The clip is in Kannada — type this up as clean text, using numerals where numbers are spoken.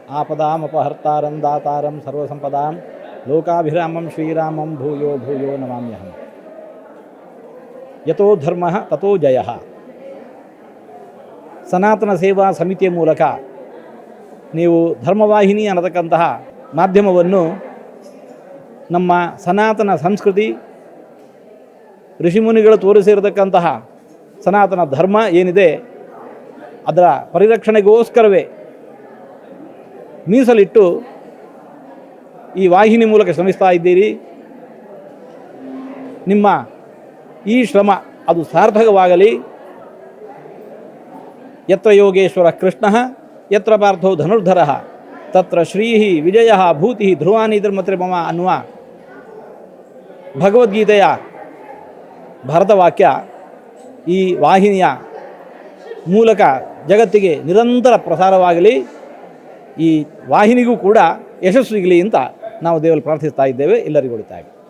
ಆಪದಾಮಪಹರ್ತಾರಂ ದಾತಾರಂ ಸರ್ವಸಂಪದಾಂ ಲೋಕಾಭಿರಾಮಂ ಶ್ರೀರಾಮಂ ಭೂಯೋ ಭೂಯೋ ನಮಾಮ್ಯಹಂ. ಯತೋ ಧರ್ಮ ತಥೋ ಜಯ. ಸನಾತನ ಸೇವಾ ಸಮಿತಿಯ ಮೂಲಕ ನೀವು ಧರ್ಮವಾಹಿನಿ ಅನ್ನತಕ್ಕಂತಹ ಮಾಧ್ಯಮವನ್ನು ನಮ್ಮ ಸನಾತನ ಸಂಸ್ಕೃತಿ, ಋಷಿಮುನಿಗಳು ತೋರಿಸಿರತಕ್ಕಂತಹ ಸನಾತನ ಧರ್ಮ ಏನಿದೆ ಅದರ ಪರಿರಕ್ಷಣೆಗೋಸ್ಕರವೇ ಮೀಸಲಿಟ್ಟು ಈ ವಾಹಿನಿ ಮೂಲಕ ಶ್ರಮಿಸ್ತಾ ಇದ್ದೀರಿ. ನಿಮ್ಮ ಈ ಶ್ರಮ ಅದು ಸಾರ್ಥಕವಾಗಲಿ. ಯತ್ರ ಯೋಗೇಶ್ವರ ಕೃಷ್ಣ ಯತ್ರ ಪಾರ್ಥೋ ಧನುರ್ಧರ ತತ್ರ ಶ್ರೀ ವಿಜಯ ಭೂತಿ ಧ್ರುವಾನಿ ಧರ್ಮತ್ರೆ ಮಮ ಅನ್ನುವ ಭಗವದ್ಗೀತೆಯ ಭರತವಾಕ್ಯ ಈ ವಾಹಿನಿಯ ಮೂಲಕ ಜಗತ್ತಿಗೆ ನಿರಂತರ ಪ್ರಸಾರವಾಗಲಿ. ಈ ವಾಹಿನಿಗೂ ಕೂಡ ಯಶಸ್ಸು ಸಿಗಲಿ ಅಂತ ನಾವು ದೇವರಲ್ಲಿ ಪ್ರಾರ್ಥಿಸ್ತಾ ಇದ್ದೇವೆ. ಎಲ್ಲರಿಗೂ ಒಳಿತಾಗಲಿ.